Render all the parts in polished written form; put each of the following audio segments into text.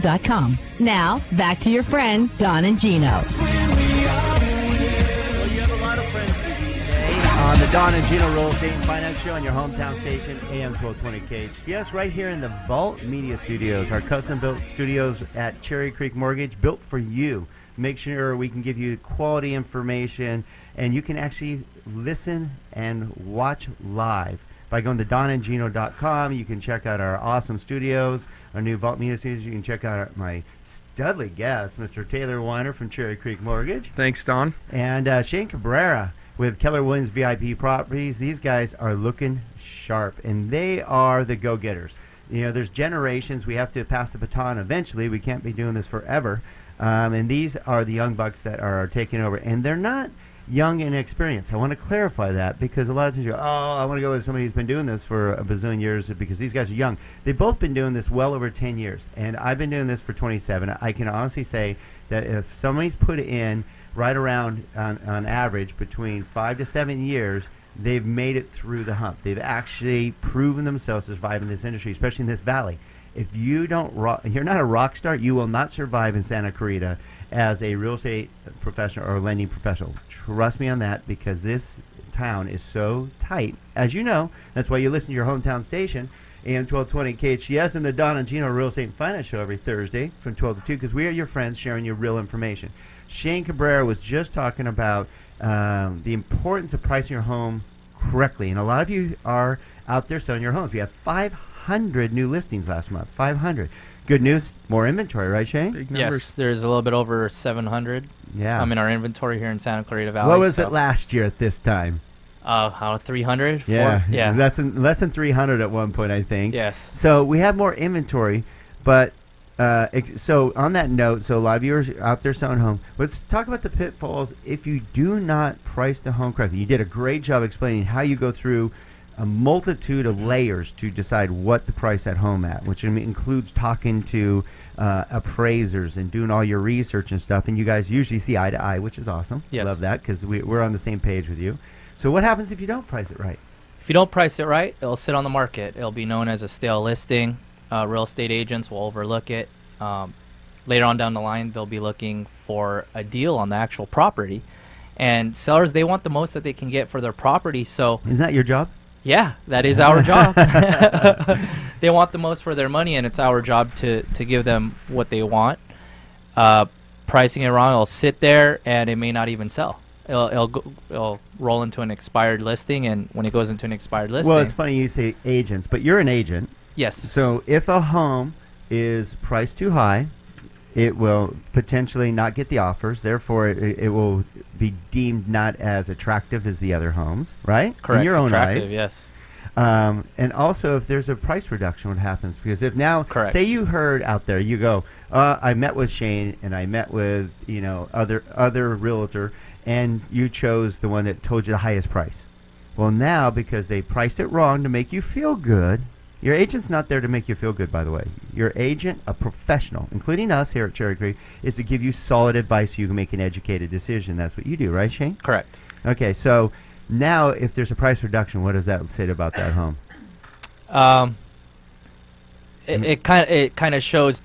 DonandGino.com. Now, back to your friends, Don and Gino. Well, you have a lot of friends with you today on the Don and Gino Real Estate and Finance Show on your hometown station, AM 1220 KHCS, right here in the Vault Media Studios, our custom-built studios at Cherry Creek Mortgage, built for you. Make sure we can give you quality information, and you can actually listen and watch live by going to donandgino.com. You can check out our awesome studios, our new Vault Media Studios. You can check out my studly guest, Mr. Taylor Weiner from Cherry Creek Mortgage. Thanks, Don. And Shane Cabrera with Keller Williams VIP Properties. These guys are looking sharp, and they are the go-getters. You know, there's generations. We have to pass the baton eventually. We can't be doing this forever. And these are the young bucks that are taking over. And they're not young and inexperienced. I want to clarify that, because a lot of times you go, oh, I want to go with somebody who's been doing this for a bazillion years, because these guys are young. They've both been doing this well over 10 years. And I've been doing this for 27. I can honestly say that if somebody's put in right around, on average, between 5 to 7 years, they've made it through the hump. They've actually proven themselves to survive in this industry, especially in this valley. If you don't you're not a rock star, you will not survive in Santa Clarita as a real estate professional or lending professional. Trust me on that, because this town is so tight. As you know, that's why you listen to your hometown station, AM 1220 KHCS, and the Don and Gino Real Estate and Finance Show every Thursday from 12 to 2, because we are your friends sharing you real information. Shane Cabrera was just talking about the importance of pricing your home correctly, and a lot of you are out there selling your homes. We have 500 new listings last month. 500. Good news, more inventory, right, Shane? Big numbers. Yes, there's a little bit over 700 Yeah. in our inventory here in Santa Clarita Valley. What was it last year at this time? How 300? Yeah, Yeah. less than 300 at one point, I think. Yes. So we have more inventory, but so on that note, so a lot of you are out there selling homes. Let's talk about the pitfalls if you do not price the home correctly. You did a great job explaining how you go through a multitude of layers to decide what to price that home at, which includes talking to appraisers and doing all your research and stuff. And you guys usually see eye to eye, which is awesome. Yes. Love that, because we're on the same page with you. So what happens if you don't price it right? If you don't price it right, it'll sit on the market. It'll be known as a stale listing. Real estate agents will overlook it. Later on down the line, they'll be looking for a deal on the actual property. And sellers, they want the most that they can get for their property. So Isn't that your job? yeah, that is our job. They want the most for their money, and it's our job to give them what they want. Pricing it wrong, it'll sit there, and it may not even sell. It'll roll into an expired listing, and when it goes into an expired listing... Well, it's funny you say agents, but you're an agent. Yes. So if a home is priced too high, it will potentially not get the offers. Therefore, it will be deemed not as attractive as the other homes, right? Correct. In your own Attractive, eyes. yes. And also, if there's a price reduction, what happens? Because if now, Correct. say you heard out there, you go, I met with Shane and I met with other realtor, and you chose the one that told you the highest price. Well, now because they priced it wrong to make you feel good. Your agent's not there to make you feel good, by the way. Your agent, a professional, including us here at Cherry Creek, is to give you solid advice so you can make an educated decision. That's what you do, right, Shane? Correct. Okay, so now if there's a price reduction, what does that say about that home? It kind of shows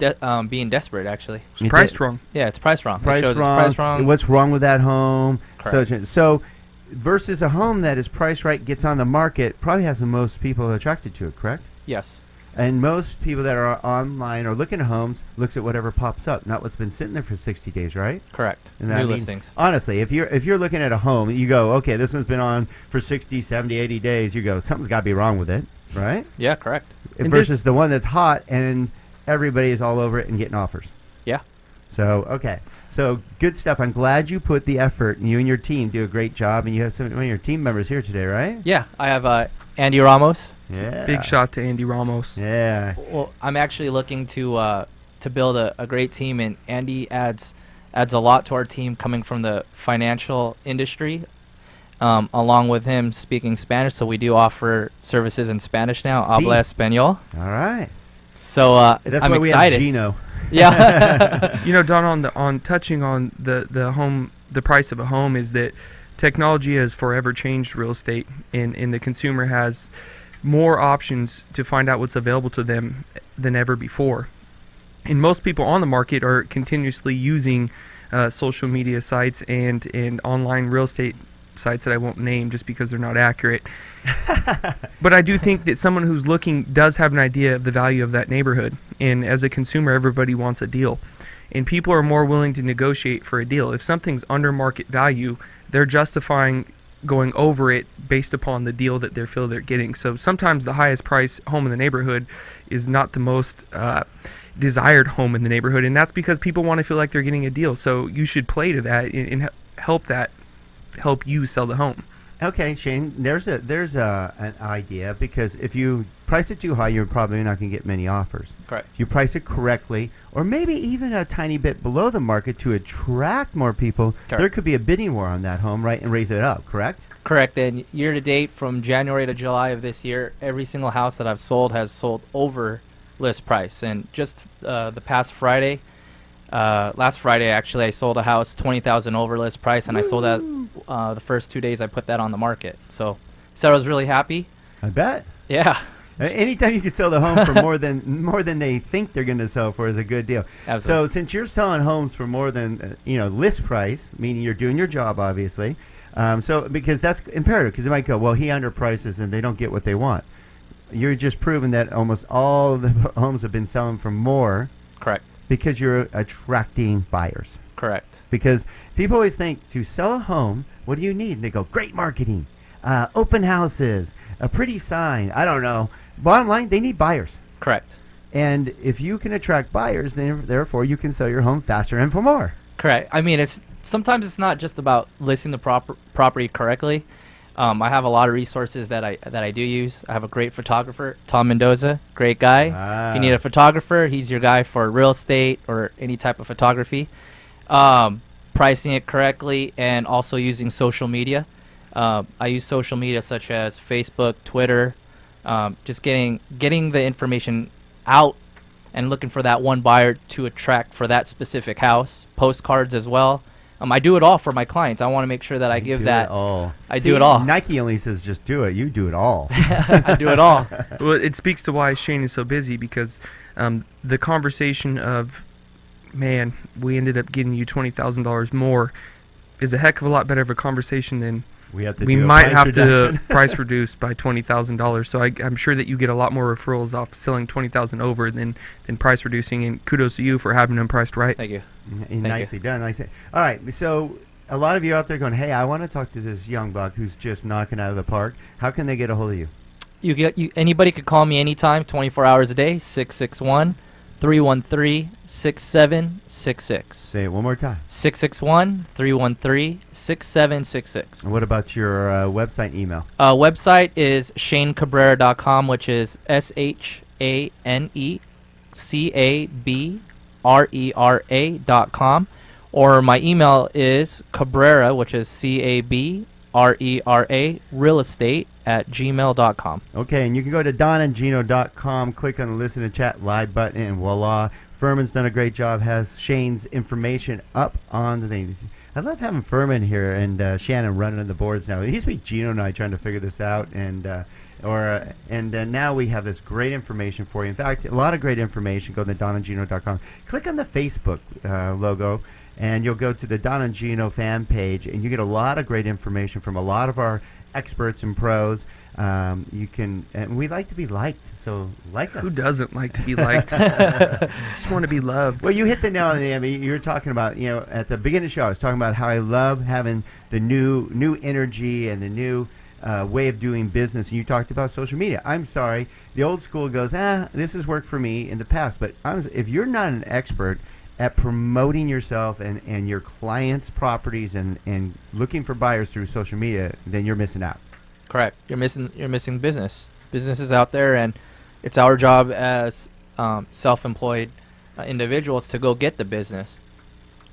being desperate, actually. It's priced wrong. Yeah, it's priced wrong. It Price shows wrong. it's priced wrong. What's wrong with that home? Correct. So versus a home that is priced right, gets on the market, probably has the most people attracted to it, correct? Yes. And most people that are online or looking at homes looks at whatever pops up, not what's been sitting there for 60 days, right? Correct. And New listings. Honestly, if you're looking at a home, you go, okay, this one's been on for 60, 70, 80 days, you go, something's got to be wrong with it, right? Yeah, correct. Versus the one that's hot and everybody is all over it and getting offers. Yeah. So, okay. So, good stuff. I'm glad you put the effort, and you and your team do a great job, and you have one of your team members here today, right? Yeah, I have Andy Ramos. Yeah. Big shot to Andy Ramos. Yeah. Well, I'm actually looking to build a great team, and Andy adds a lot to our team coming from the financial industry, along with him speaking Spanish. So we do offer services in Spanish now. Sí. Habla español. All right. So That's I'm why excited. we have Gino. Yeah. You know, Don, on touching on the price of a home, is that technology has forever changed real estate, and the consumer has more options to find out what's available to them than ever before. And most people on the market are continuously using social media sites and online real estate sites that I won't name just because they're not accurate. But I do think that someone who's looking does have an idea of the value of that neighborhood. And as a consumer, everybody wants a deal. And people are more willing to negotiate for a deal. If something's under market value, they're justifying going over it based upon the deal that they feel they're getting. So sometimes the highest price home in the neighborhood is not the most desired home in the neighborhood, and that's because people want to feel like they're getting a deal. So you should play to that and help you sell the home. Okay, Shane, there's an idea, because if you price it too high, you're probably not going to get many offers. Correct. If you price it correctly, or maybe even a tiny bit below the market to attract more people, Correct. there could be a bidding war on that home, right, and raise it up, correct? Correct. And year to date, from January to July of this year, every single house that I've sold has sold over list price. And just the past Friday, last Friday actually, I sold a house $20,000 over list price, and I sold that the first 2 days I put that on the market. So I was really happy. I bet. Yeah. Anytime you can sell the home for more than they think they're going to sell for is a good deal. Absolutely. So since you're selling homes for more than list price, meaning you're doing your job, obviously. So because that's imperative, because they might go, well, he underprices and they don't get what they want. You're just proving that almost all the homes have been selling for more. Correct. Because you're attracting buyers. Correct. Because people always think, to sell a home, what do you need? And they go, great marketing, open houses, a pretty sign. I don't know. Bottom line, they need buyers. Correct. And if you can attract buyers, then therefore you can sell your home faster and for more. Correct. I mean, sometimes it's not just about listing the property correctly. I have a lot of resources that I do use. I have a great photographer, Tom Mendoza, great guy. If you need a photographer, he's your guy for real estate or any type of photography. Pricing it correctly, and also using social media. I use social media such as Facebook, Twitter, just getting the information out and looking for that one buyer to attract for that specific house. Postcards as well. I do it all for my clients. I want to make sure that I give that. I do it all. Nike only says just do it. You do it all. I do it all. Well, it speaks to why Shane is so busy, because the conversation of, man, we ended up getting you $20,000 more is a heck of a lot better of a conversation than we might have to price reduce by $20,000. So I'm sure that you get a lot more referrals off selling $20,000 over than price reducing. And kudos to you for having them priced right. Thank you. Nicely done. Nicely. All right. So a lot of you out there going, hey, I want to talk to this young buck who's just knocking out of the park. How can they get a hold of you? Anybody could call me anytime, 24 hours a day, 661-313-6766. Say it one more time. 661-313-6766. And what about your website and email? Website is shanecabrera.com, which is ShaneCabrera.com. Or my email is Cabrera, which is Cabrera, realestate @gmail.com. Okay, and you can go to donandgino.com, click on the listen and chat live button, and voila. Furman's done a great job, has Shane's information up on the thing. I love having Furman here and Shannon running the boards now. It used to be Gino and I trying to figure this out, and now we have this great information for you. In fact, a lot of great information. Go to donandgino.com. Click on the Facebook logo, and you'll go to the Don and Gino fan page, and you get a lot of great information from a lot of our experts and pros. And we like to be liked, so like us. Who doesn't like to be liked? Just want to be loved. Well, you hit the nail on the head. You were talking about, at the beginning of the show, I was talking about how I love having the new energy and the new way of doing business, and you talked about social media. I'm sorry, the old school goes, this has worked for me in the past, but if you're not an expert at promoting yourself and your clients' properties and looking for buyers through social media, then you're missing out. Correct. You're missing business. Business is out there, and it's our job as self-employed individuals to go get the business.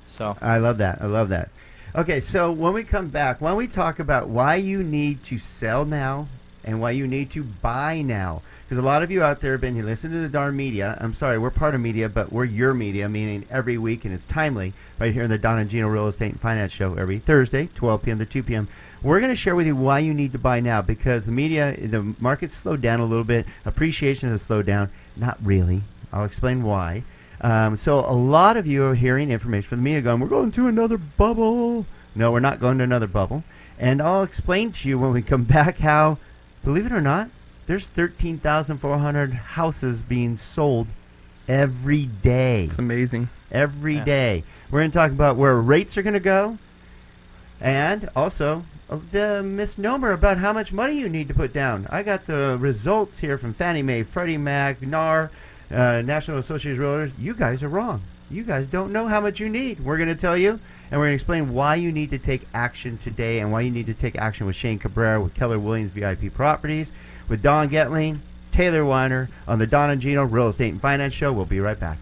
So I love that. Okay, so when we come back, why don't we talk about why you need to sell now and why you need to buy now? Because a lot of you out there have been here listening to the darn media. I'm sorry, we're part of media, but we're your media, meaning every week, and it's timely, right here in the Don and Gino Real Estate and Finance Show every Thursday, 12 p.m. to 2 p.m. We're going to share with you why you need to buy now, because the market's slowed down a little bit. Appreciation has slowed down. Not really. I'll explain why. So a lot of you are hearing information from me going, we're going to another bubble. No, we're not going to another bubble. And I'll explain to you when we come back how, believe it or not, there's 13,400 houses being sold every day. It's amazing. Every day. We're going to talk about where rates are going to go, and also the misnomer about how much money you need to put down. I got the results here from Fannie Mae, Freddie Mac, NAR, National Associated Realtors. You guys are wrong. You guys don't know how much you need. We're going to tell you, and we're going to explain why you need to take action today and why you need to take action with Shane Cabrera, with Keller Williams VIP Properties, with Don Getling, Taylor Weiner on the Don and Gino Real Estate and Finance Show. We'll be right back.